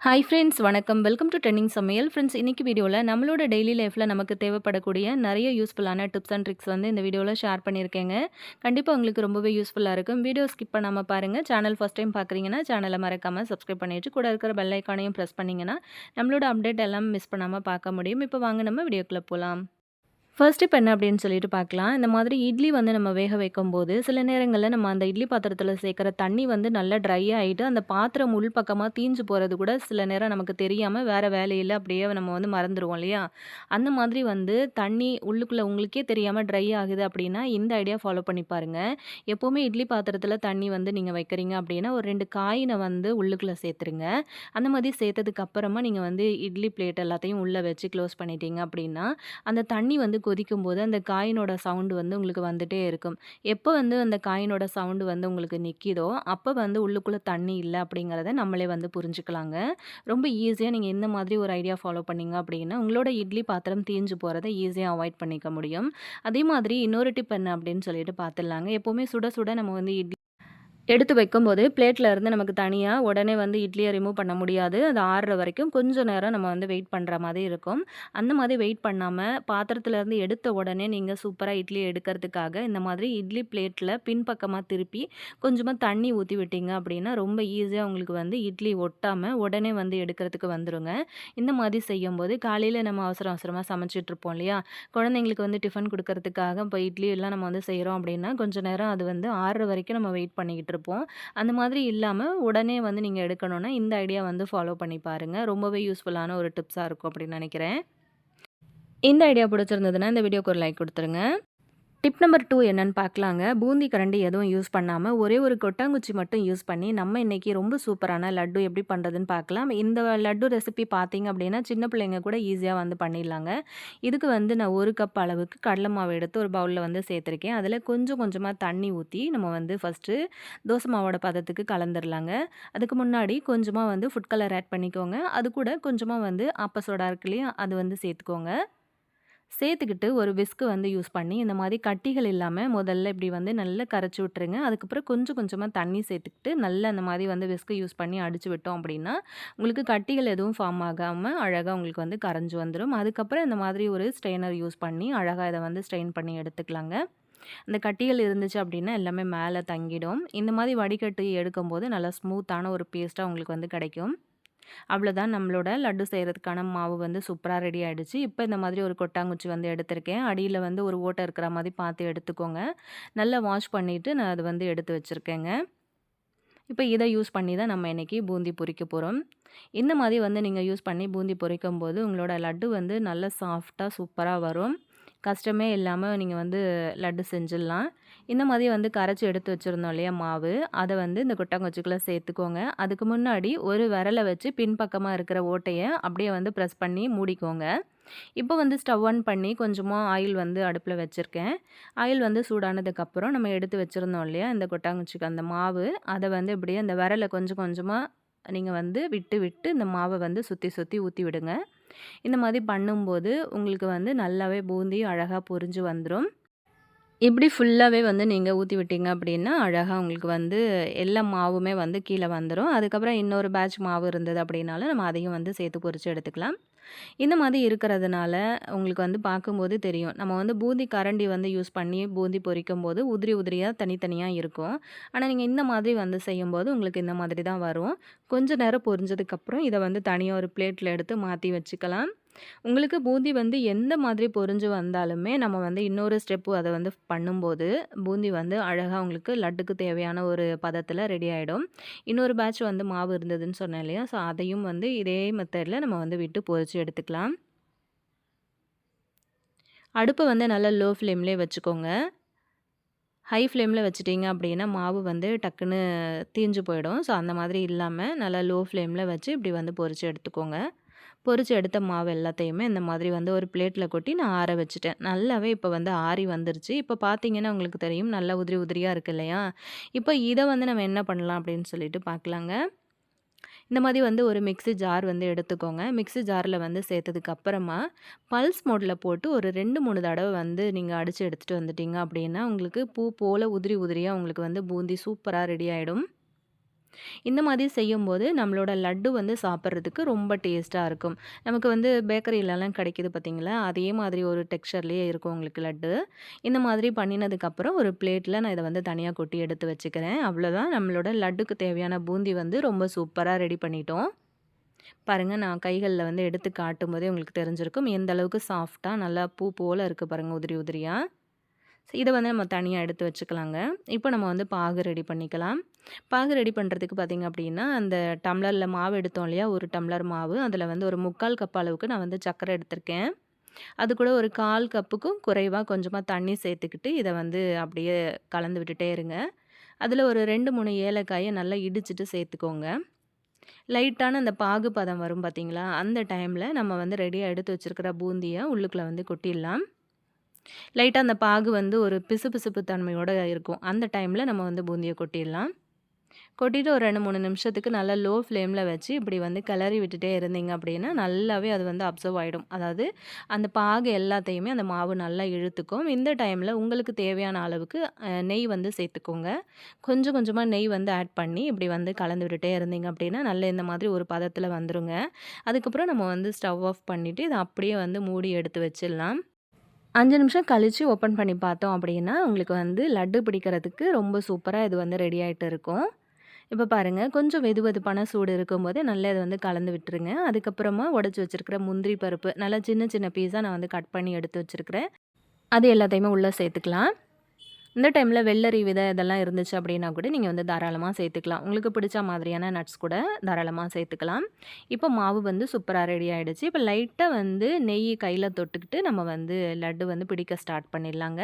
Hi friends வணக்கம். Welcome to trending சமையல். Friends இன்னைக்கு வீடியோல நம்மளோட டெய்லி லைஃப்ல நமக்கு தேவைப்படக்கூடிய நிறைய யூஸ்ஃபுல்லான டிப்ஸ் அண்ட் ட்ரிக்ஸ் வந்து இந்த வீடியோல ஷேர் பண்ணியிருக்கேங்க. கண்டிப்பா உங்களுக்கு ரொம்பவே யூஸ்ஃபுல்லா இருக்கும். வீடியோ ஸ்கிப் பண்ணாம பாருங்க. சேனல் ஃபர்ஸ்ட் டைம் பார்க்குறீங்கன்னா சேனலை மறக்காம சப்ஸ்கிரைப் பண்ணி வச்சு கூட இருக்கிற பெல் ஐக்கானையும் ப்ரெஸ் பண்ணீங்கன்னா நம்மளோட அப்டேட் எல்லாம் மிஸ் பண்ணாம பார்க்க முடியும். இப்போ வாங்க நம்ம வீடியோக்குள்ள போலாம். ஃபர்ஸ்ட் டிப் என்ன அப்படின்னு சொல்லிட்டு பார்க்கலாம். இந்த மாதிரி இட்லி வந்து நம்ம வேக வைக்கும்போது, சில நேரங்கள்ல நம்ம அந்த இட்லி பாத்திரத்தில சேர்க்கிற தண்ணி வந்து நல்லா ட்ரை ஆயிட்டு, அந்த பாத்திரம் உள் பக்கமா தீஞ்சு போறது கூட சில நேரம் நமக்கு தெரியாம வேற வேலையில அப்படியே நம்ம வந்து மறந்துருவோம் இல்லையா? அந்த மாதிரி வந்து தண்ணி உள்ளுக்குள்ள உங்களுக்கே தெரியாம ட்ரை ஆகுது அப்படின்னா, இந்த ஐடியா ஃபாலோ பண்ணி பாருங்க. எப்பவுமே இட்லி பாத்திரத்தில தண்ணி வந்து நீங்க வைக்கிறீங்க அப்படின்னா, ஒரு 2 காயின வந்து உள்ளுக்குள்ள சேர்த்துருங்க. அந்த மாதிரி சேர்த்ததுக்கு அப்புறமா நீங்க வந்து இட்லி பிளேட் எல்லாத்தையும் உள்ள வச்சு க்ளோஸ் பண்ணிட்டீங்க அப்படின்னா, அந்த தண்ணி வந்து கொதிக்கும்போது அந்த காயினோட சவுண்ட் வந்து உங்களுக்கு வந்துட்டே இருக்கும். எப்போ வந்து அந்த காயினோட சவுண்ட் வந்து உங்களுக்கு நிக்கிதோ, அப்ப வந்து உள்ளுக்குள்ள தண்ணி இல்ல அப்படிங்கிறத நம்மளே வந்து புரிஞ்சுக்கலாங்க. ரொம்ப ஈஸியா நீங்க இந்த மாதிரி ஒரு ஐடியா ஃபாலோ பண்ணீங்க அப்படின்னா, உங்களோட இட்லி பாத்திரம் தீஞ்சு போறத ஈஸியா அவாய்ட் பண்ணிக்க முடியும். அதே மாதிரி இன்னொரு டிப் என்ன அப்படின்னு சொல்லிட்டு பார்த்துடலாங்க. எப்பவுமே சுட சுட நம்ம வந்து எடுத்து வைக்கும்போது பிளேட்ல இருந்து நமக்கு தனியா உடனே வந்து இட்லிய ரிமூவ் பண்ண முடியாது. அது ஆறுற வரைக்கும் கொஞ்சம் நேரம் நம்ம வந்து வெயிட் பண்ற மாதிரி இருக்கும். அந்த மாதிரி வெயிட் பண்ணாம பாத்திரத்துலருந்து எடுத்த உடனே நீங்க சூப்பரா இட்லி எடுக்கிறதுக்காக இந்த மாதிரி இட்லி பிளேட்ல பின்பக்கமா திருப்பி கொஞ்சமா தண்ணி ஊத்தி விட்டீங்க அப்படின்னா, ரொம்ப ஈஸியா உங்களுக்கு வந்து இட்லி ஒட்டாம உடனே வந்து எடுக்கிறதுக்கு வந்துருங்க. இந்த மாதிரி செய்யும்போது காலையில நம்ம அவசர அவசரமா சமைச்சுட்டு இருப்போம் இல்லையா? குழந்தைங்களுக்கு வந்து டிஃபன் குடுக்கறதுக்காக இப்போ இட்லி எல்லாம் நம்ம வந்து செய்றோம் அப்படின்னா, கொஞ்ச நேரம் அது வந்து ஆறுற வரைக்கும் நம்ம வெயிட் பண்ணிக்கிட்டு இருப்போம். அந்த மாதிரி இல்லாம உடனே வந்து நீங்க எடுக்கணும்னா, இந்த ஐடியா வந்து ஃபாலோ பண்ணி பாருங்க. ரொம்பவே யூஸ்ஃபுல்லான ஒரு டிப்ஸா இருக்கும் அப்படின்னு நெனைக்கிறேன். இந்த ஐடியா பிடிச்சிருந்ததுன்னா, இந்த வீடியோக்கு ஒரு லைக் குடுத்துருங்க. டிப் நம்பர் 2 என்னன்னு பார்க்கலாங்க. பூந்தி கரண்டி எதுவும் யூஸ் பண்ணாம, ஒரே ஒரு கொட்டாங்குச்சி மட்டும் யூஸ் பண்ணி, நம்ம இன்னைக்கு ரொம்ப சூப்பரான லட்டு எப்படி பண்ணுறதுன்னு பார்க்கலாம். இந்த லட்டு ரெசிபி பார்த்தீங்க அப்படின்னா, சின்ன பிள்ளைங்க கூட ஈஸியா வந்து பண்ணிடலாங்க. இதுக்கு வந்து நான் 1 கப் அளவுக்கு கடலை மாவு எடுத்து ஒரு பவுல்ல வந்து சேர்த்துருக்கேன். அதில கொஞ்சம் கொஞ்சமா தண்ணி ஊத்தி, நம்ம வந்து ஃபர்ஸ்ட்டு தோசை மாவோட பதத்துக்கு கலந்துரலாங்க. அதுக்கு முன்னாடி கொஞ்சமா வந்து ஃபுட் கலர் ஆட் பண்ணிக்கோங்க. அது கூட கொஞ்சமா வந்து ஆப்ப சோடா இருக்கு இல்லையா? அது வந்து சேர்த்துக்கோங்க. சேர்த்துக்கிட்டு ஒரு விஸ்க் வந்து யூஸ் பண்ணி இந்த மாதிரி கட்டிகள் இல்லாமல் முதல்ல இப்படி வந்து நல்லா கரைச்சி விட்டுருங்க. அதுக்கப்புறம் கொஞ்சம் கொஞ்சமாக தண்ணி சேர்த்துக்கிட்டு நல்லா அந்த மாதிரி வந்து விஸ்க் யூஸ் பண்ணி அடிச்சு விட்டோம் அப்படின்னா உங்களுக்கு கட்டிகள் எதுவும் ஃபார்ம் ஆகாமல் அழகாக உங்களுக்கு வந்து கரைஞ்சி வந்துடும். அதுக்கப்புறம் இந்த மாதிரி ஒரு ஸ்ட்ரெயினர் யூஸ் பண்ணி அழகாக இதை வந்து ஸ்ட்ரெயின் பண்ணி எடுத்துக்கலாங்க. அந்த கட்டிகள் இருந்துச்சு அப்படின்னா எல்லாமே மேலே தங்கிடும். இந்த மாதிரி வடிகட்டி எடுக்கும்போது நல்லா ஸ்மூத்தான ஒரு பேஸ்ட்டாக உங்களுக்கு வந்து கிடைக்கும். அவ்வளோதான், நம்மளோட லட்டு செய்கிறதுக்கான மாவு வந்து சூப்பராக ரெடி ஆகிடுச்சு. இப்போ இந்த மாதிரி ஒரு கொட்டாங்குச்சி வந்து எடுத்திருக்கேன். அடியில் வந்து ஒரு ஓட்டை இருக்கிற மாதிரி பார்த்து எடுத்துக்கோங்க. நல்லா வாஷ் பண்ணிவிட்டு நான் அது வந்து எடுத்து வச்சுருக்கேங்க. இப்போ இதை யூஸ் பண்ணி தான் நம்ம இன்றைக்கி பூந்தி பொரிக்க போகிறோம். இந்த மாதிரி வந்து நீங்கள் யூஸ் பண்ணி பூந்தி பொரிக்கும்போது உங்களோட லட்டு வந்து நல்லா சாஃப்டாக சூப்பராக வரும். கஷ்டமே இல்லாமல் நீங்கள் வந்து லட்டு செஞ்சிடலாம். இந்த மாதிரி வந்து கரைச்சி எடுத்து வச்சுருந்தோம் இல்லையா மாவு, அதை வந்து இந்த கொட்டாங்குச்சிக்குள்ளே சேர்த்துக்கோங்க. அதுக்கு முன்னாடி ஒரு விரலை வச்சு பின்பக்கமாக இருக்கிற ஓட்டையை அப்படியே வந்து ப்ரெஸ் பண்ணி மூடிக்கோங்க. இப்போ வந்து ஸ்டவ் ஆன் பண்ணி கொஞ்சமாக ஆயில் வந்து அடுப்பில் வச்சுருக்கேன். ஆயில் வந்து சூடானதுக்கப்புறம் நம்ம எடுத்து வச்சுருந்தோம் இல்லையா இந்த கொட்டாங்குச்சிக்கு அந்த மாவு, அதை வந்து இப்படியே அந்த விரலை கொஞ்சம் கொஞ்சமாக நீங்கள் வந்து விட்டு விட்டு இந்த மாவை வந்து சுற்றி சுற்றி ஊற்றி விடுங்க. இந்த மாதிரி பண்ணும்போது உங்களுக்கு வந்து நல்லாவே பூந்தி அழகாக பொரிஞ்சு வந்துடும். இப்படி ஃபுல்லாகவே வந்து நீங்கள் ஊற்றி விட்டீங்க அப்படின்னா அழகாக உங்களுக்கு வந்து எல்லா மாவுமே வந்து கீழே வந்துடும். அதுக்கப்புறம் இன்னொரு பேட்ச் மாவு இருந்தது அப்படின்னாலும் நம்ம அதையும் வந்து சேர்த்து பொரித்து எடுத்துக்கலாம். இந்த மாதிரி இருக்கிறதுனால உங்களுக்கு வந்து பார்க்கும்போது தெரியும். நம்ம வந்து பூந்தி கரண்டி வந்து யூஸ் பண்ணி பூந்தி பொரிக்கும்போது உதிரி உதிரியாக தனித்தனியாக இருக்கும். ஆனால் நீங்கள் இந்த மாதிரி வந்து செய்யும்போது உங்களுக்கு இந்த மாதிரி தான் வரும். கொஞ்ச நேரம் பொரிஞ்சதுக்கப்புறம் இதை வந்து தனியாக ஒரு பிளேட்டில் எடுத்து மாற்றி வச்சுக்கலாம். உங்களுக்கு பூந்தி வந்து எந்த மாதிரி பொரிஞ்சு வந்தாலுமே நம்ம வந்து இன்னொரு ஸ்டெப்பு அதை வந்து பண்ணும்போது பூந்தி வந்து அழகாக உங்களுக்கு லட்டுக்கு தேவையான ஒரு பதத்தில் ரெடி ஆகிடும். இன்னொரு பேட்ச் வந்து மாவு இருந்ததுன்னு சொன்னேன் இல்லையா? ஸோ அதையும் வந்து இதே மெத்தடில் நம்ம வந்து விட்டு பொரிச்சு எடுத்துக்கலாம். அடுப்பை வந்து நல்லா லோ ஃப்ளேம்லேயே வச்சுக்கோங்க. ஹை ஃப்ளேமில் வச்சுட்டிங்க அப்படின்னா மாவு வந்து டக்குன்னு தீஞ்சு போயிடும். ஸோ அந்த மாதிரி இல்லாமல் நல்லா லோ ஃப்ளேமில் வச்சு இப்படி வந்து பொரிச்சு எடுத்துக்கோங்க. பொரிச்சு எடுத்த மாவு எல்லாத்தையுமே இந்த மாதிரி வந்து ஒரு பிளேட்டில் கொட்டி நான் ஆற வச்சுட்டேன். நல்லாவே இப்போ வந்து ஆறி வந்துருச்சு. இப்போ பார்த்தீங்கன்னா உங்களுக்கு தெரியும் நல்லா உதிரி உதிரியாக இருக்கு இல்லையா? இப்போ இதை வந்து நம்ம என்ன பண்ணலாம் அப்படின்னு சொல்லிட்டு பார்க்கலாங்க. இந்த மாதிரி வந்து ஒரு மிக்ஸி ஜார் வந்து எடுத்துக்கோங்க. மிக்ஸி ஜாரில் வந்து சேர்த்ததுக்கு அப்புறமா பல்ஸ் மோடில் போட்டு ஒரு 2, 3 தடவை வந்து நீங்கள் அடித்து எடுத்துகிட்டு வந்துட்டீங்க அப்படின்னா உங்களுக்கு பூ போல் உதிரி உதிரியாக உங்களுக்கு வந்து பூந்தி சூப்பராக ரெடி ஆகிடும். இந்த மாதிரி செய்யும்போது நம்மளோட லட்டு வந்து சாப்பிட்றதுக்கு ரொம்ப டேஸ்ட்டாக இருக்கும். நமக்கு வந்து பேக்கரியிலலாம் கிடைக்குது பார்த்தீங்களா, அதே மாதிரி ஒரு டெக்ஸ்சர்லேயே இருக்கும் உங்களுக்கு லட்டு. இந்த மாதிரி பண்ணினதுக்கப்புறம் ஒரு பிளேட்டில் நான் இதை வந்து தனியாக கொட்டி எடுத்து வச்சுக்கிறேன். அவ்வளோதான், நம்மளோட லட்டுக்கு தேவையான பூந்தி வந்து ரொம்ப சூப்பராக ரெடி பண்ணிட்டோம். பாருங்க, நான் கைகள்ல வந்து எடுத்து காட்டும்போதே உங்களுக்கு தெரிஞ்சிருக்கும். எந்த அளவுக்கு சாஃப்ட்டா நல்லா பூ போல இருக்கு பாருங்க, உதிரி உதிரியா. இத வந்து நம்ம தனியா எடுத்து வச்சுக்கலாங்க. இப்போ நம்ம வந்து பாகு ரெடி பண்ணிக்கலாம். பாகு ரெடி பண்ணுறதுக்கு பார்த்தீங்க அப்படின்னா, அந்த டம்ளர்ல மாவு எடுத்தோம் இல்லையா? 1 டம்ளர் மாவு. அதில வந்து ஒரு 3/4 கப் அளவுக்கு நான் வந்து சர்க்கரை எடுத்திருக்கேன். அது கூட ஒரு 1/4 கப்புக்கும் குறைவா கொஞ்சமா தண்ணி சேர்த்துக்கிட்டு, இத வந்து அப்படியே கலந்து விட்டுட்டே இருங்க. அதில ஒரு 2, 3 ஏலக்காய நல்லா இடிச்சுட்டு சேர்த்துக்கோங்க. லைட்டான அந்த பாகு பதம் வரும் பார்த்தீங்களா? அந்த டைம்ல நம்ம வந்து ரெடியா எடுத்து வச்சிருக்கிற பூந்திய உள்ளுக்குள்ள வந்து கொட்டிடலாம். லைட்டா அந்த பாகு வந்து ஒரு பிசுபிசுப்பு தன்மையோட இருக்கும். அந்த டைம்ல நம்ம வந்து பூந்திய கொட்டிடலாம். கொட்டிட்டு ஒரு 2, 3 நிமிஷத்துக்கு நல்லா லோ ஃப்ளேம்ல வச்சு இப்படி வந்து கிளறி விட்டுட்டே இருந்தீங்க அப்படின்னா, நல்லாவே அது வந்து அப்சர்வ் ஆயிடும். அதாவது அந்த பாகு எல்லாத்தையுமே அந்த மாவு நல்லா இழுத்துக்கும். இந்த டைம்ல உங்களுக்கு தேவையான அளவுக்கு நெய் வந்து சேர்த்துக்கோங்க. கொஞ்சம் கொஞ்சமா நெய் வந்து ஆட் பண்ணி இப்படி வந்து கலந்து விட்டுட்டே இருந்தீங்க அப்படின்னா, நல்ல இந்த மாதிரி ஒரு பதத்தில வந்துருங்க. அதுக்கப்புறம் நம்ம வந்து ஸ்டவ் ஆஃப் பண்ணிட்டு, இத அப்படியே வந்து மூடி எடுத்து வச்சிடலாம். 5 நிமிஷம் கழிச்சு ஓப்பன் பண்ணி பார்த்தோம் அப்படின்னா, உங்களுக்கு வந்து லட்டு பிடிக்கிறதுக்கு ரொம்ப சூப்பரா இது வந்து ரெடி ஆயிட்டு இருக்கும். இப்ப பாருங்க, கொஞ்சம் வெதுவெதுப்பான சூடு இருக்கும்போது நல்லா இத வந்து கலந்து விட்டுருங்க. அதுக்கப்புறமா உடைச்சு வச்சிருக்கிற முந்திரி பருப்பு, நல்லா சின்ன சின்ன பீஸா நான் வந்து கட் பண்ணி எடுத்து வச்சிருக்கிறேன். அது எல்லாத்தையுமே உள்ள சேர்த்துக்கலாம். இந்த டைம்ல வெள்ளரி விதை இதெல்லாம் இருந்துச்சு அப்படின்னா கூட நீங்க வந்து தாராளமா சேர்த்துக்கலாம். உங்களுக்கு பிடிச்ச மாதிரியான நட்ஸ் கூட தாராளமா சேர்த்துக்கலாம். இப்போ மாவு வந்து சூப்பரா ரெடி ஆயிடுச்சு. இப்போ லைட்டா வந்து நெய் கையில தொட்டுக்கிட்டு நம்ம வந்து லட்டு வந்து பிடிக்க ஸ்டார்ட் பண்ணிடலாங்க.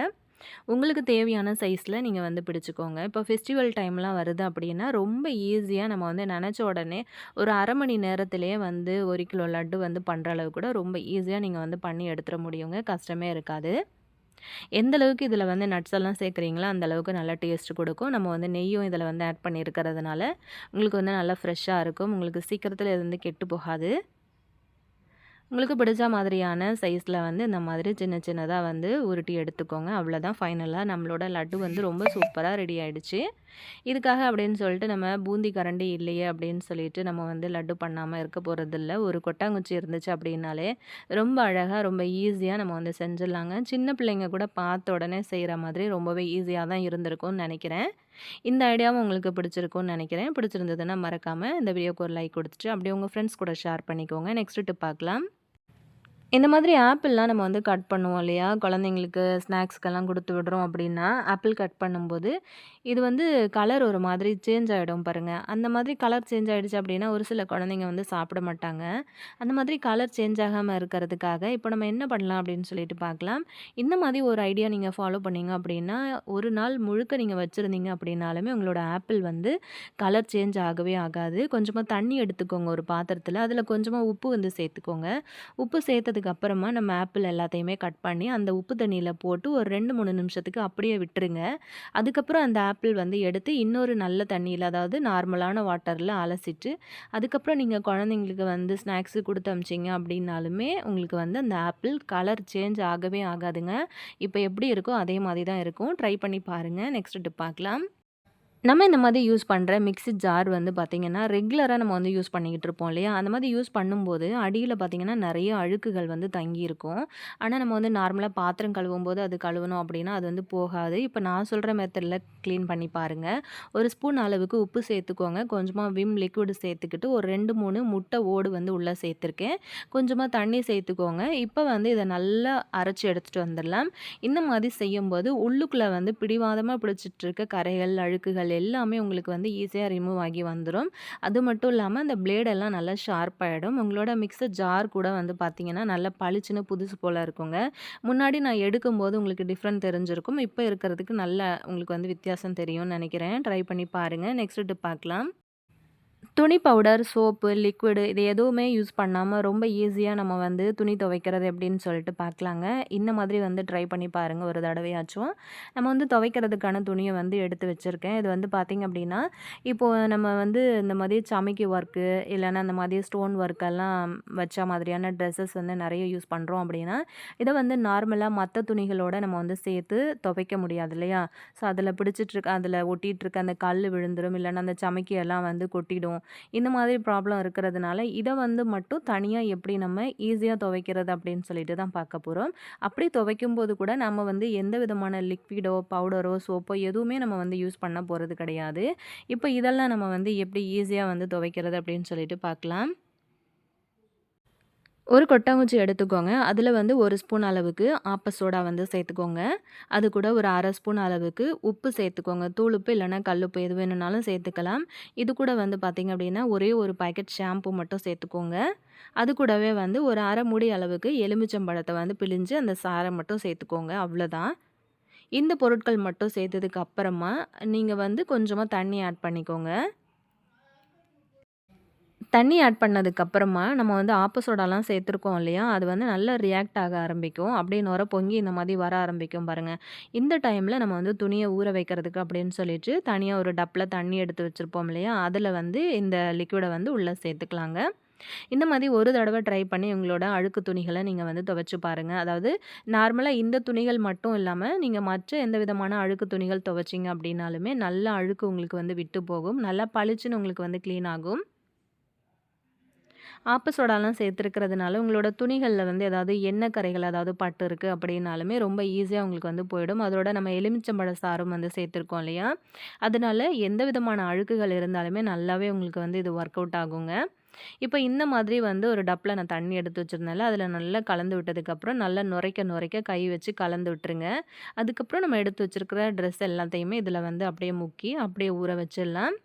உங்களுக்கு தேவையான சைஸ்ல நீங்க வந்து பிடிச்சுக்கோங்க. இப்போ ஃபெஸ்டிவல் டைம்லாம் வருது அப்படின்னா, ரொம்ப ஈஸியா நம்ம வந்து நெனச்ச உடனே ஒரு 1/2 மணி நேரத்திலேயே வந்து 1 கிலோ லட்டு வந்து பண்ற அளவு கூட ரொம்ப ஈஸியா நீங்க வந்து பண்ணி எடுத்துற முடியுங்க. கஷ்டமே இருக்காது. எந்த அளவுக்கு இதில வந்து நட்ஸ் எல்லாம் சேர்க்குறீங்களோ, அந்த அளவுக்கு நல்லா டேஸ்ட் குடுக்கும். நம்ம வந்து நெய்யும் இதில வந்து ஆட் பண்ணியிருக்கிறதுனால, உங்களுக்கு வந்து நல்லா ஃப்ரெஷ்ஷா இருக்கும். உங்களுக்கு சீக்கிரத்தில இது வந்து கெட்டு போகாது. உங்களுக்கு பிடிச்ச மாதிரியான சைஸில வந்து இந்த மாதிரி சின்ன சின்னதா வந்து உருட்டி எடுத்துக்கோங்க. அவ்வளோதான், ஃபைனலா நம்மளோட லட்டு வந்து ரொம்ப சூப்பரா ரெடி ஆயிடுச்சு. இதுக்காக அப்படின்னு சொல்லிட்டு நம்ம பூந்தி கரண்டி இல்லையே அப்படின்னு சொல்லிட்டு நம்ம வந்து லட்டு பண்ணாம இருக்க போறதில்ல. ஒரு கொட்டாங்குச்சி இருந்துச்சு அப்படின்னாலே ரொம்ப அழகா, ரொம்ப ஈஸியா நம்ம வந்து செஞ்சிடலாங்க. சின்ன பிள்ளைங்க கூட பார்த்த உடனே செய்ற மாதிரி ரொம்பவே ஈஸியா தான் இருந்திருக்கும்னு நெனைக்கிறேன். இந்த ஐடியாவும் உங்களுக்கு பிடிச்சிருக்கும்னு நெனைக்கிறேன். பிடிச்சிருந்ததுன்னா மறக்காம இந்த வீடியோக்கு ஒரு லைக் குடுத்துட்டு, அப்படியே உங்க ஃப்ரெண்ட்ஸ் கூட ஷேர் பண்ணிக்கோங்க. நெக்ஸ்ட் டிப் பார்க்கலாம். இந்த மாதிரி ஆப்பிள்லாம் நம்ம வந்து கட் பண்ணுவோம் இல்லையா? குழந்தைங்களுக்கு ஸ்நாக்ஸ்க்கெல்லாம் குடுத்து விடுறோம் அப்படின்னா, ஆப்பிள் கட் பண்ணும்போது, இது வந்து கலர் ஒரு மாதிரி சேஞ்ச் ஆயிடும் பாருங்க. அந்த மாதிரி கலர் சேஞ்ச் ஆயிடுச்சு அப்படின்னா, ஒரு சில குழந்தைங்க வந்து சாப்பிட மாட்டாங்க. அந்த மாதிரி கலர் சேஞ்ச் ஆகாம இருக்கிறதுக்காக, இப்போ நம்ம என்ன பண்ணலாம் அப்படின்னு சொல்லிட்டு பார்க்கலாம். இந்த மாதிரி ஒரு ஐடியா நீங்க ஃபாலோ பண்ணீங்க அப்படின்னா, ஒரு நாள் முழுக்க நீங்க வச்சிருந்தீங்க அப்படின்னாலுமே, உங்களோட ஆப்பிள் வந்து கலர் சேஞ்ச் ஆகவே ஆகாது. கொஞ்சமா தண்ணி எடுத்துக்கோங்க ஒரு பாத்திரத்தில. அதில கொஞ்சமா உப்பு வந்து சேர்த்துக்கோங்க. உப்பு சேர்த்ததுக்கு அப்புறமா நம்ம ஆப்பிள் எல்லாத்தையுமே கட் பண்ணி அந்த உப்பு தண்ணியில போட்டு ஒரு 2, 3 நிமிஷத்துக்கு அப்படியே விட்டுருங்க. அதுக்கப்புறம் அந்த ஆப்பிள் வந்து எடுத்து இன்னொரு நல்ல தண்ணியில, அதாவது நார்மலான வாட்டர்ல அலசிட்டு, அதுக்கப்புறம் நீங்க குழந்தைங்களுக்கு வந்து ஸ்நாக்ஸு குடுத்து அனுப்பிச்சீங்க அப்படின்னாலுமே, உங்களுக்கு வந்து அந்த ஆப்பிள் கலர் சேஞ்ச் ஆகவே ஆகாதுங்க. இப்ப எப்படி இருக்கோ அதே மாதிரி தான் இருக்கும். ட்ரை பண்ணி பாருங்க. நெக்ஸ்ட் டிப் பார்க்கலாம். நம்ம இந்த மாதிரி யூஸ் பண்ற மிக்ஸி ஜார் வந்து பார்த்தீங்கன்னா, ரெகுலரா நம்ம வந்து யூஸ் பண்ணிக்கிட்டு இருப்போம் இல்லையா? அந்த மாதிரி யூஸ் பண்ணும்போது, அடியில பார்த்தீங்கன்னா, நெறைய அழுக்குகள் வந்து தங்கியிருக்கும். ஆனா, நம்ம வந்து நார்மலா பாத்திரம் கழுவும்போது அது கழுவுனோம் அப்படின்னா, அது வந்து போகாது. இப்ப நான் சொல்ற மெத்தட்ல கிளீன் பண்ணி பாருங்க. ஒரு ஸ்பூன் அளவுக்கு உப்பு சேர்த்துக்கோங்க. கொஞ்சமா விம் லிக்விட் சேர்த்துக்கிட்டு, ஒரு 2, 3 முட்டை ஓடு வந்து உள்ள சேர்த்துருக்கேன். கொஞ்சமா தண்ணி சேர்த்துக்கோங்க. இப்ப வந்து இத நல்லா அரைச்சு எடுத்துட்டு வந்துரலாம். இந்த மாதிரி செய்யும்போது, உள்ளுக்குள்ள வந்து பிடிவாதமா பிடிச்சிட்டு இருக்க கரைகள், அழுக்குகள் எல்லாமே உங்களுக்கு வந்து ஈஸியா ரிமூவ் ஆகி வந்துரும். அது மட்டும் இல்லாம அந்த பிளேட் எல்லாம் நல்லா ஷார்ப் ஆயிடும். உங்களோட மிக்ஸர் ஜார் கூட வந்து பார்த்தீங்கன்னா, நல்லா பளிச்சுன்னு புதுசு போல இருக்குங்க. முன்னாடி நான் எடுக்கும்போது உங்களுக்கு டிஃப்ரெண்ட் தெரிஞ்சிருக்கும். இப்ப இருக்கிறதுக்கு நல்ல உங்களுக்கு வந்து வித்தியாசம் தெரியும்னு நெனைக்கிறேன். ட்ரை பண்ணி பாருங்க. நெக்ஸ்ட் டிப் பார்க்கலாம். துணி பவுடர், சோப்பு, லிக்விடு இது எதுவுமே யூஸ் பண்ணாம ரொம்ப ஈஸியா நம்ம வந்து துணி துவைக்கிறது எப்படின்னு சொல்லிட்டு பார்க்கலாங்க. இந்த மாதிரி வந்து ட்ரை பண்ணி பாருங்க ஒரு தடவையாச்சும். நம்ம வந்து துவைக்கிறதுக்கான துணிய வந்து எடுத்து வச்சிருக்கேன். இது வந்து பார்த்தீங்க அப்படின்னா, இப்போ நம்ம வந்து இந்த மாதிரி சமைக்கி ஒர்க்கு இல்லைன்னா இந்த மாதிரி ஸ்டோன் ஒர்க்கெல்லாம் வச்ச மாதிரியான ட்ரெஸ்ஸஸ் வந்து நெறைய யூஸ் பண்ணுறோம் அப்படின்னா, இத வந்து நார்மலா மத்த துணிகளோட நம்ம வந்து சேர்த்து துவைக்க முடியாது இல்லையா? ஸோ அதில பிடிச்சிட்ருக்க அதில ஒட்டிட்டுருக்க அந்த கல்லு விழுந்துரும். இல்லைன்னா அந்த சமைக்கி எல்லாம் வந்து கொட்டிடும். இந்த மாதிரி ப்ராப்ளம் இருக்கிறதுனால, இத வந்து மட்டும் தனியா எப்படி நம்ம ஈஸியா துவைக்கிறது அப்படின்னு சொல்லிட்டு தான் பார்க்க போறோம். அப்படி துவைக்கும்போது கூட நம்ம வந்து எந்த விதமான லிக்விடோ, பவுடரோ, சோப்போ எதுவுமே நம்ம வந்து யூஸ் பண்ண போறது கிடையாது. இப்ப இதெல்லாம் நம்ம வந்து எப்படி ஈஸியா வந்து துவைக்கிறது அப்படின்னு சொல்லிட்டு பார்க்கலாம். ஒரு கொட்டாங்குச்சி எடுத்துக்கோங்க. அதில வந்து 1 ஸ்பூன் அளவுக்கு ஆப்ப சோடா வந்து சேர்த்துக்கோங்க. அது கூட ஒரு 1/2 ஸ்பூன் அளவுக்கு உப்பு சேர்த்துக்கோங்க. தூள் உப்பு இல்லன்னா கல்லுப்பு எது வேணும்னாலும் சேர்த்துக்கலாம். இது கூட வந்து பார்த்தீங்க அப்படின்னா, ஒரே ஒரு பாக்கெட் ஷாம்பு மட்டும் சேர்த்துக்கோங்க. அது கூடவே வந்து ஒரு 1/2 மூடி அளவுக்கு எலுமிச்சம்பழத்த வந்து பிழிஞ்சு அந்த சார மட்டும் சேர்த்துக்கோங்க. அவ்வளோதான். இந்த பொருட்கள் மட்டும் சேர்த்ததுக்கு அப்புறமா, நீங்க வந்து கொஞ்சமா தண்ணி ஆட் பண்ணிக்கோங்க. தண்ணி ஆட் பண்ணதுக்கப்புறமா, நம்ம வந்து ஆப்ப சோடாலாம் சேர்த்துருக்கோம் இல்லையா? அது வந்து நல்லா ரியாக்ட் ஆக ஆரம்பிக்கும். அப்படியே நுர பொங்கி இந்த மாதிரி வர ஆரம்பிக்கும் பாருங்க. இந்த டைம்ல நம்ம வந்து துணிய ஊற வைக்கிறதுக்கு அப்படின்னு சொல்லிட்டு, தனியா ஒரு டப்ல தண்ணி எடுத்து வச்சிருப்போம் இல்லையா? அதில வந்து இந்த லிக்விட வந்து உள்ள சேர்த்துக்கலாங்க. இந்த மாதிரி ஒரு தடவ ட்ரை பண்ணி உங்களோட அழுக்கு துணிகள நீங்க வந்து துவைச்சு பாருங்க. அதாவது நார்மலா இந்த துணிகள் மட்டும் இல்லாம, நீங்க மற்ற எந்த விதமான அழுக்கு துணிகள் துவைச்சீங்க அப்படின்னாலுமே, நல்லா அழுக்கு உங்களுக்கு வந்து விட்டு போகும். நல்லா பளிச்சுன்னு உங்களுக்கு வந்து கிளீன் ஆகும். ஆப்ப சோடாலாம் சேர்த்துருக்கிறதுனால, உங்களோட துணிகள்ல வந்து ஏதாவது எண்ணெய் கறைகள் ஏதாவது பட்டுருக்கு அப்படின்னாலுமே, ரொம்ப ஈஸியா உங்களுக்கு வந்து போயிடும். அதோட நம்ம எலுமிச்சம்பழ சாறும் வந்து சேர்த்துருக்கோம் இல்லையா? அதனால எந்த விதமான அழுக்குகள் இருந்தாலுமே நல்லாவே உங்களுக்கு வந்து இது ஒர்க் அவுட் ஆகுங்க. இப்ப இந்த மாதிரி வந்து ஒரு டப்ல நான் தண்ணி எடுத்து வச்சிருந்தேன்ல, அதில நல்லா கலந்து விட்டதுக்கப்புறம், நல்லா நுரைக்க நுரைக்க கை வச்சு கலந்து விட்டுருங்க. அதுக்கப்புறம் நம்ம எடுத்து வச்சிருக்கிற ட்ரெஸ் எல்லாத்தையுமே இதில வந்து அப்படியே முக்கி, அப்படியே ஊற வச்சிடலாம்.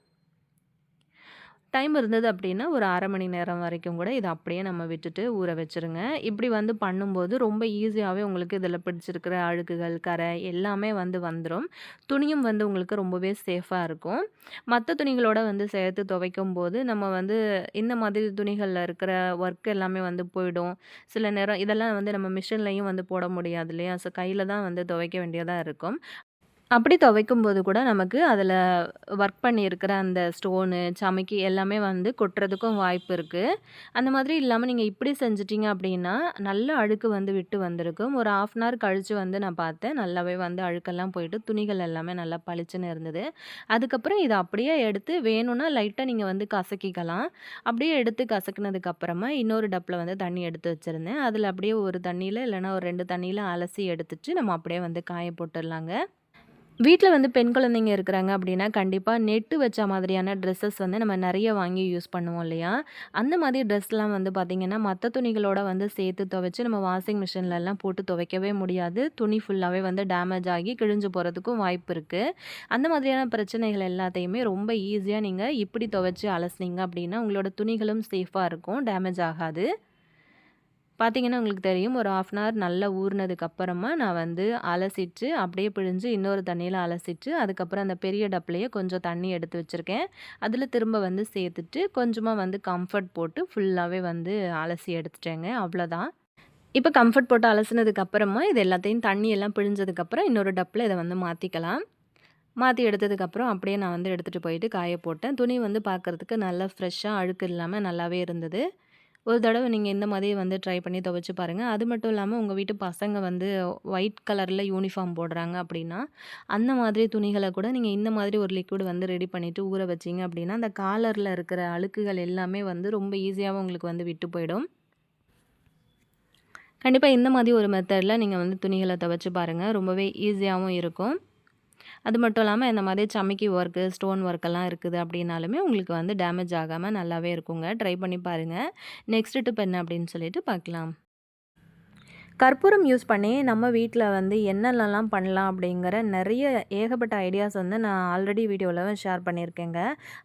டைம் இருந்தது அப்படின்னா, ஒரு 1/2 மணி நேரம் வரைக்கும் கூட இத அப்படியே நம்ம விட்டுட்டு ஊற வச்சுருங்க. இப்படி வந்து பண்ணும்போது ரொம்ப ஈஸியாவே உங்களுக்கு இதில பிடிச்சிருக்கிற அழுக்குகள், கரை எல்லாமே வந்து வந்துரும். துணியும் வந்து உங்களுக்கு ரொம்பவே சேஃபா இருக்கும். மத்த துணிகளோட வந்து சேர்த்து துவைக்கும்போது, நம்ம வந்து இந்த மாதிரி துணிகள்ல இருக்கிற ஒர்க் எல்லாமே வந்து போயிடும். சில நேரம் இதெல்லாம் வந்து நம்ம மிஷின்லயும் வந்து போட முடியாது இல்லையா? ஸோ கையில தான் வந்து துவைக்க வேண்டியதா இருக்கும். அப்படி துவைக்கும்போது கூட நமக்கு அதில ஒர்க் பண்ணியிருக்கிற அந்த ஸ்டோனு, சமிக்கி எல்லாமே வந்து கொட்டுறதுக்கும் வாய்ப்பு இருக்கு. அந்த மாதிரி இல்லாம நீங்க இப்படி செஞ்சுட்டீங்க அப்படின்னா, நல்ல அழுக்கு வந்து விட்டு வந்திருக்கும். ஒரு 1/2 அன் ஹவர் கழிச்சு வந்து நான் பார்த்தேன். நல்லாவே வந்து அழுக்கெல்லாம் போயிட்டு, துணிகள் எல்லாமே நல்லா பளிச்சுன்னு இருந்தது. அதுக்கப்புறம் இத அப்படியே எடுத்து வேணும்னா லைட்டா நீங்க வந்து கசக்கிக்கலாம். அப்படியே எடுத்து கசக்குனதுக்கு அப்புறமா இன்னொரு டப்ல வந்து தண்ணி எடுத்து வச்சிருந்தேன். அதில அப்படியே ஒரு தண்ணீல இல்லன்னா ஒரு 2 தண்ணீல அலசி எடுத்துட்டு, நம்ம அப்படியே வந்து காய போட்டுறலாங்க. வீட்ல வந்து பெண் குழந்தைங்க இருக்கிறாங்க அப்படின்னா, கண்டிப்பா நெட்டு வச்ச மாதிரியான ட்ரெஸ்ஸஸ் வந்து நம்ம நெறைய வாங்கி யூஸ் பண்ணுவோம் இல்லையா? அந்த மாதிரி ட்ரெஸ்லாம் வந்து பார்த்தீங்கன்னா, மத்த துணிகளோட வந்து சேர்த்து துவைச்சு நம்ம வாஷிங் மிஷின்லலாம் போட்டு துவைக்கவே முடியாது. துணி ஃபுல்லாவே வந்து டேமேஜ் ஆகி கிழிஞ்சு போறதுக்கும் வாய்ப்பு இருக்கு. அந்த மாதிரியான பிரச்சனைகள் எல்லாத்தையுமே ரொம்ப ஈஸியா நீங்க இப்படி துவைச்சு அலசுனீங்க அப்படின்னா, உங்களோட துணிகளும் சேஃபா இருக்கும். டேமேஜ் ஆகாது. பார்த்தீங்கன்னா, உங்களுக்கு தெரியும். ஒரு 1/2 அன் ஹவர் நல்லா ஊறுனதுக்கு அப்புறமா, நான் வந்து அலசிட்டு, அப்படியே பிழிஞ்சு இன்னொரு தண்ணீல அலசிட்டு, அதுக்கப்புறம் அந்த பெரிய டப்லயே கொஞ்சம் தண்ணி எடுத்து வச்சிருக்கேன். அதில திரும்ப வந்து சேர்த்துட்டு, கொஞ்சமா வந்து கம்ஃபர்ட் போட்டு ஃபுல்லாவே வந்து அலசி எடுத்துட்டேங்க. அவ்வளோதான். இப்ப கம்ஃபர்ட் போட்டு அலசுனதுக்கு அப்புறமா, இது எல்லாத்தையும் தண்ணி எல்லாம் பிழிஞ்சதுக்கப்புறம், இன்னொரு டப்ல இத வந்து மாத்திக்கலாம். மாத்தி எடுத்ததுக்கப்புறம், அப்படியே நான் வந்து எடுத்துட்டு போயிட்டு காய போட்டேன். துணி வந்து பார்க்கறதுக்கு நல்லா ஃப்ரெஷ்ஷா, அழுக்கு இல்லாம நல்லாவே இருந்தது. ஒரு தடவ நீங்க இந்த மாதிரி வந்து ட்ரை பண்ணி துவைச்சு பாருங்க. அது மட்டும் இல்லாம உங்க வீட்டு பசங்க வந்து ஒயிட் கலர்ல யூனிஃபார்ம் போடுறாங்க அப்படின்னா, அந்த மாதிரி துணிகள கூட நீங்க இந்த மாதிரி ஒரு லிக்விட் வந்து ரெடி பண்ணிட்டு ஊற வச்சீங்க அப்படின்னா, அந்த காலர்ல இருக்கிற அழுக்குகள் எல்லாமே வந்து ரொம்ப ஈஸியாவே உங்களுக்கு வந்து விட்டு போயிடும். கண்டிப்பா இந்த மாதிரி ஒரு மெத்தட்ல நீங்க வந்து துணிகள துவைச்சு பாருங்க. ரொம்பவே ஈஸியாவும் இருக்கும். அது மட்டும் இல்லாம இந்த மாதிரி சமிக்கி ஒர்க்கு, ஸ்டோன் ஒர்க்கெல்லாம் இருக்குது அப்படின்னாலுமே உங்களுக்கு வந்து டேமேஜ் ஆகாம நல்லாவே இருக்குங்க. ட்ரை பண்ணி பாருங்க. நெக்ஸ்ட் டிப் என்ன அப்படின்னு சொல்லிட்டு பார்க்கலாம். கற்பூரம் யூஸ் பண்ணி நம்ம வீட்ல வந்து என்னென்னலாம் பண்ணலாம் அப்படிங்கிற நிறைய ஏகப்பட்ட ஐடியாஸ் வந்து நான் ஆல்ரெடி வீடியோவில் ஷேர் பண்ணியிருக்கேங்க.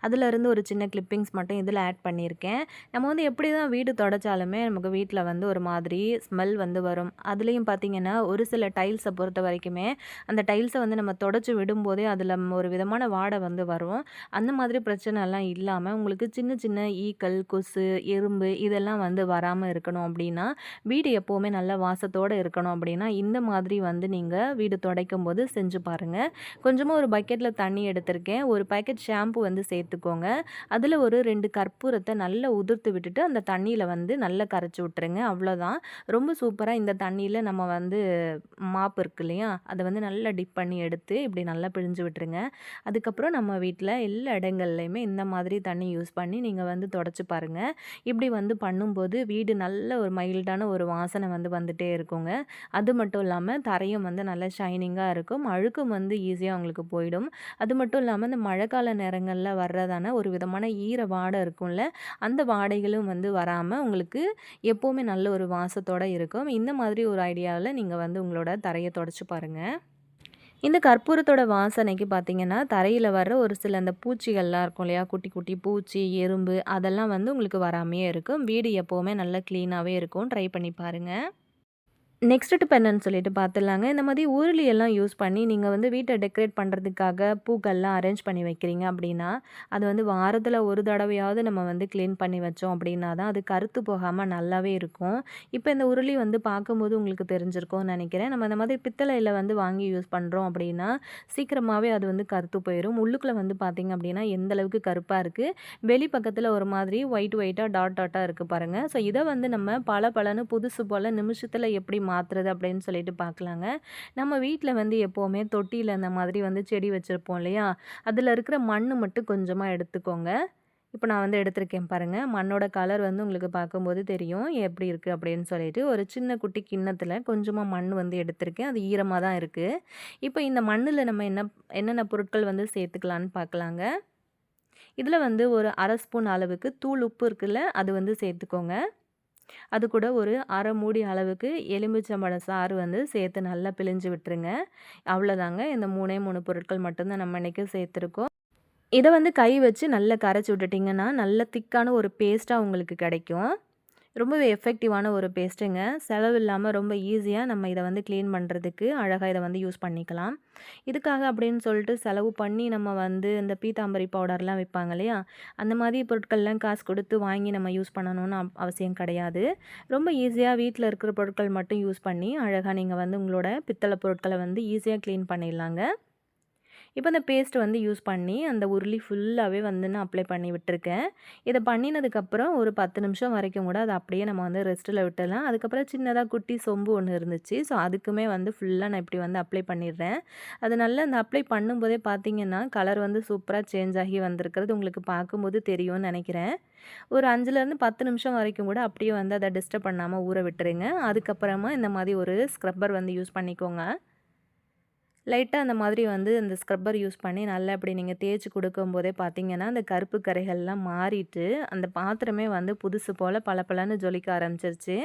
அதிலிருந்து ஒரு சின்ன கிளிப்பிங்ஸ் மட்டும் இதில் ஆட் பண்ணியிருக்கேன். நம்ம வந்து எப்படி தான் வீடு தொடச்சாலுமே நமக்கு வீட்டில் வந்து ஒரு மாதிரி ஸ்மெல் வந்து வரும். அதுலேயும் பார்த்தீங்கன்னா ஒரு சில டைல்ஸை பொறுத்த வரைக்குமே அந்த டைல்ஸை வந்து நம்ம தொடச்சி விடும்போதே அதில் ஒரு விதமான வாடை வந்து வரும். அந்த மாதிரி பிரச்சனைலாம் இல்லாமல் உங்களுக்கு சின்ன சின்ன ஈக்கள், கொசு, எறும்பு இதெல்லாம் வந்து வராமல் இருக்கணும் அப்படின்னா வீடு எப்போவுமே நல்ல வாசத்தோடு இருக்கணும் அப்படின்னா இந்த மாதிரி வந்து நீங்கள் வீடு துடைக்கும்போது செஞ்சு பாருங்கள். கொஞ்சமாக ஒரு பக்கெட்டில் தண்ணி எடுத்திருக்கேன். ஒரு பாக்கெட் ஷாம்பு வந்து சேர்த்துக்கோங்க. அதில் ஒரு 2 கற்பூரத்தை நல்லா உதிர்த்து விட்டுட்டு அந்த தண்ணியில் வந்து நல்லா கரைச்சி விட்டுருங்க. அவ்வளோதான். ரொம்ப சூப்பராக இந்த தண்ணியில் நம்ம வந்து மாப்பு இருக்கு இல்லையா, அதை வந்து நல்லா டிப் பண்ணி எடுத்து இப்படி நல்லா பிழிஞ்சு விட்டுருங்க. அதுக்கப்புறம் நம்ம வீட்டில் எல்லா இடங்கள்லையுமே இந்த மாதிரி தண்ணி யூஸ் பண்ணி நீங்கள் வந்து தொடச்சி பாருங்கள். இப்படி வந்து பண்ணும்போது வீடு நல்ல ஒரு மைல்டான ஒரு வாசனை வந்து வந்துட்டே இருக்குங்க. அது மட்டும் இல்லாமல் தரையும் வந்து நல்லா ஷைனிங்காக இருக்கும். அழுக்கும் வந்து ஈஸியாக உங்களுக்கு போயிடும். அது மட்டும் இல்லாமல் இந்த மழைக்கால நேரங்களில் வர்றதான ஒரு விதமான ஈர வாடை இருக்கும்ல, அந்த வாடைகளும் வந்து வராமல் உங்களுக்கு எப்போவுமே நல்ல ஒரு வாசத்தோடு இருக்கும். இந்த மாதிரி ஒரு ஐடியாவில் நீங்கள் வந்து உங்களோட தரையை தொடச்சி பாருங்கள். இந்த கற்பூரத்தோட வாசனைக்கு பார்த்தீங்கன்னா, தரையில வர்ற ஒரு சில அந்த பூச்சிகள்லாம் இருக்கும் இல்லையா? குட்டி குட்டி பூச்சி, எறும்பு அதெல்லாம் வந்து உங்களுக்கு வராமயே இருக்கும். வீடு எப்போவுமே நல்லா கிளீனாவே இருக்கும். ட்ரை பண்ணி பாருங்க. நெக்ஸ்ட் டிப் என்னன்னு சொல்லிட்டு பார்த்துடலாங்க. இந்த மாதிரி ஊருளி எல்லாம் யூஸ் பண்ணி நீங்கள் வந்து வீட்டை டெக்கரேட் பண்ணுறதுக்காக பூக்கள்லாம் அரேஞ்ச் பண்ணி வைக்கிறீங்க அப்படின்னா, அது வந்து வாரத்தில் ஒரு தடவையாவது நம்ம வந்து க்ளீன் பண்ணி வச்சோம் அப்படின்னா தான் அது கருத்து போகாமல் நல்லாவே இருக்கும். இப்போ இந்த உருளி வந்து பார்க்கும்போது உங்களுக்கு தெரிஞ்சிருக்கும்னு நினைக்கிறேன். நம்ம இந்த மாதிரி பித்தளையில் வந்து வாங்கி யூஸ் பண்ணுறோம் அப்படின்னா, சீக்கிரமாகவே அது வந்து கருத்து போயிடும். உள்ளுக்குள்ளே வந்து பார்த்தீங்க அப்படின்னா எந்த அளவுக்கு கருப்பாக இருக்குது, வெளி பக்கத்தில் ஒரு மாதிரி ஒயிட்டாக டாட்டாக இருக்குது பாருங்கள். ஸோ இதை வந்து நம்ம பளபளன்னு புதுசு போல் நிமிஷத்தில் எப்படி மாற்றுறது அப்படின்னு சொல்லிட்டு பார்க்கலாங்க. நம்ம வீட்டில் வந்து எப்போவுமே தொட்டியில் இந்த மாதிரி வந்து செடி வச்சுருப்போம் இல்லையா, அதில் இருக்கிற மண் மட்டும் கொஞ்சமாக எடுத்துக்கோங்க. இப்போ நான் வந்து எடுத்திருக்கேன் பாருங்கள். மண்ணோட கலர் வந்து உங்களுக்கு பார்க்கும்போது தெரியும் எப்படி இருக்குது அப்படின்னு சொல்லிட்டு. ஒரு சின்ன குட்டி கிண்ணத்தில் கொஞ்சமாக மண் வந்து எடுத்திருக்கேன். அது ஈரமாக தான் இருக்குது. இப்போ இந்த மண்ணில் நம்ம என்னென்ன பொருட்கள் வந்து சேர்த்துக்கலான்னு பார்க்கலாங்க. இதில் வந்து ஒரு 1/2 ஸ்பூன் அளவுக்கு தூள் உப்பு இருக்குல்ல, அது வந்து சேர்த்துக்கோங்க. அது கூட ஒரு அரை மூடி அளவுக்கு எலுமிச்சம்பழம் சாறு வந்து சேர்த்து நல்லா பிழிஞ்சு விட்டுருங்க. அவ்வளோதாங்க. இந்த 3 பொருட்கள் மட்டும்தான் நம்ம இன்றைக்கி சேர்த்துருக்கோம். இதை வந்து கை வச்சு நல்லா கரைச்சி விட்டுட்டிங்கன்னா நல்ல திக்கான ஒரு பேஸ்ட்டாக உங்களுக்கு கிடைக்கும். ரொம்பவே எஃபெக்டிவான ஒரு பேஸ்ட்டுங்க. செலவு இல்லாமல் ரொம்ப ஈஸியாக நம்ம இதை வந்து க்ளீன் பண்ணுறதுக்கு அழகாக இதை வந்து யூஸ் பண்ணிக்கலாம். இதுக்காக அப்படின்னு சொல்லிட்டு செலவு பண்ணி நம்ம வந்து இந்த பீத்தாம்பரி பவுடர்லாம் விற்பாங்க இல்லையா, அந்த மாதிரி பொருட்கள்லாம் காசு கொடுத்து வாங்கி நம்ம யூஸ் பண்ணணும்னு அவசியம் கிடையாது. ரொம்ப ஈஸியாக வீட்டில் இருக்கிற பொருட்கள் மட்டும் யூஸ் பண்ணி அழகாக நீங்கள் வந்து உங்களோட பித்தளை பொருட்களை வந்து ஈஸியாக க்ளீன் பண்ணிடலாங்க. இப்போ இந்த பேஸ்ட் வந்து யூஸ் பண்ணி அந்த உருளி ஃபுல்லாகவே வந்து நான் அப்ளை பண்ணி விட்டுருக்கேன். இதை பண்ணினதுக்கப்புறம் ஒரு 10 நிமிஷம் வரைக்கும் கூட அதை அப்படியே நம்ம வந்து ரெஸ்ட்டில் விட்டுடலாம். அதுக்கப்புறம் சின்னதாக குட்டி சொம்பு ஒன்று இருந்துச்சு. ஸோ அதுக்குமே வந்து ஃபுல்லாக நான் இப்படி வந்து அப்ளை பண்ணிடுறேன். அது நல்லா அந்த அப்ளை பண்ணும்போதே பார்த்தீங்கன்னா கலர் வந்து சூப்பராக சேஞ்ச் ஆகி வந்திருக்கிறது உங்களுக்கு பார்க்கும்போது தெரியும்னு நினைக்கிறேன். ஒரு 5லேருந்து 10 நிமிஷம் வரைக்கும் கூட அப்படியே வந்து அதை டிஸ்டர்ப் பண்ணாமல் ஊற விட்டுருங்க. அதுக்கப்புறமா இந்த மாதிரி ஒரு ஸ்க்ரப்பர் வந்து யூஸ் பண்ணிக்கோங்க. லைட்டாக அந்த மாதிரி வந்து அந்த ஸ்க்ரப்பர் யூஸ் பண்ணி நல்லா இப்படி நீங்கள் தேய்ச்சி கொடுக்கும்போதே பார்த்தீங்கன்னா, அந்த கருப்பு கறைகள்லாம் மாறிட்டு, அந்த பாத்திரமே வந்து புதுசு போல் பளபளன்னு ஜொலிக்க ஆரம்பிச்சிருச்சு.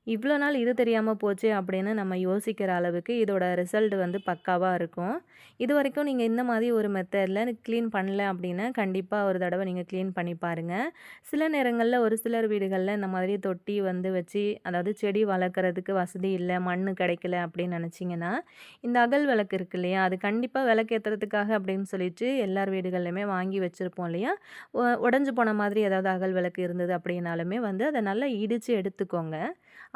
இவ்வளோ நாள் இது தெரியாமல் போச்சே அப்படின்னு நம்ம யோசிக்கிற அளவுக்கு இதோட ரிசல்ட் வந்து பக்காவாக இருக்கும். இது வரைக்கும் நீங்கள் இந்த மாதிரி ஒரு மெத்தடில் க்ளீன் பண்ணல அப்படின்னா கண்டிப்பாக ஒரு தடவை நீங்கள் க்ளீன் பண்ணி பாருங்கள். சில நேரங்களில் ஒரு சிலர் வீடுகளில் இந்த மாதிரி தொட்டி வந்து வச்சு, அதாவது செடி வளர்க்குறதுக்கு வசதி இல்லை, மண் கிடைக்கல அப்படின்னு நினச்சிங்கன்னா, இந்த அகல் விளக்கு இருக்கு இல்லையா, அது கண்டிப்பாக விளக்கேற்றுறதுக்காக அப்படின்னு சொல்லிட்டு எல்லார் வீடுகள்லையுமே வாங்கி வச்சுருப்போம் இல்லையா. உடஞ்சி போன மாதிரி ஏதாவது அகல் விளக்கு இருந்தது அப்படின்னாலுமே வந்து அதை நல்லா இடித்து எடுத்துக்கோங்க.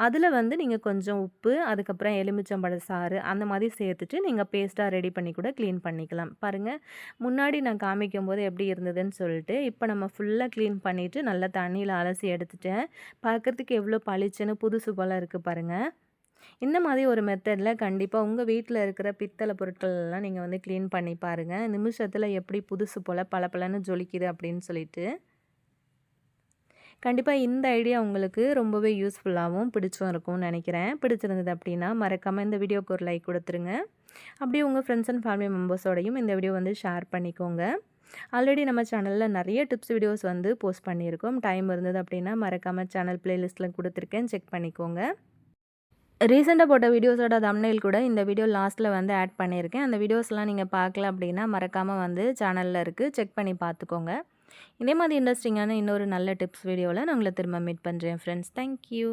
அதில் வந்து நீங்கள் கொஞ்சம் உப்பு, அதுக்கப்புறம் எலுமிச்சம்பழ சாறு அந்த மாதிரி சேர்த்துட்டு நீங்கள் பேஸ்ட்டாக ரெடி பண்ணி கூட க்ளீன் பண்ணிக்கலாம். பாருங்கள், முன்னாடி நான் காமிக்கும்போது எப்படி இருந்ததுன்னு சொல்லிட்டு, இப்போ நம்ம ஃபுல்லாக க்ளீன் பண்ணிவிட்டு நல்லா தண்ணியில் அலசி எடுத்துட்டேன். பார்க்குறதுக்கு எவ்வளோ பளிச்சுன்னு புதுசு போல் இருக்குது பாருங்கள். இந்த மாதிரி ஒரு மெத்தடில் கண்டிப்பாக உங்கள் வீட்டில் இருக்கிற பித்தளை பொருட்கள் நீங்கள் வந்து க்ளீன் பண்ணி பாருங்கள். நிமிஷத்தில் எப்படி புதுசு போல் பளபளன்னு ஜொலிக்குது அப்படின்னு சொல்லிட்டு. கண்டிப்பாக இந்த ஐடியா உங்களுக்கு ரொம்பவே யூஸ்ஃபுல்லாகவும் பிடிச்சும் இருக்கும்னு நினைக்கிறேன். பிடிச்சிருந்தது அப்படின்னா மறக்காமல் இந்த வீடியோக்கு ஒரு லைக் கொடுத்துருங்க. அப்படியே உங்கள் ஃப்ரெண்ட்ஸ் அண்ட் ஃபேமிலி மெம்பர்ஸோடையும் இந்த வீடியோ வந்து ஷேர் பண்ணிக்கோங்க. ஆல்ரெடி நம்ம சேனலில் நிறைய டிப்ஸ் வீடியோஸ் வந்து போஸ்ட் பண்ணியிருக்கோம். டைம் இருந்தது அப்படின்னா மறக்காமல் சேனல் ப்ளேலிஸ்ட்டில் கொடுத்துருக்கேன், செக் பண்ணிக்கோங்க. ரீசெண்டா போட்ட வீடியோஸோட தம்ப்நெயில் கூட இந்த வீடியோ லாஸ்ட்ல வந்து ஆட் பண்ணியிருக்கேன். அந்த வீடியோஸ்லாம் நீங்க பார்க்கல அப்படின்னா, மறக்காம வந்து சேனல்ல இருக்கு. செக் பண்ணி பார்த்துக்கோங்க. இதே மாதிரி இன்ட்ரெஸ்டிங்கான இன்னொரு நல்ல டிப்ஸ் வீடியோல நான் உங்கள திரும்ப மீட் பண்றேன் ஃப்ரெண்ட்ஸ். Thank you.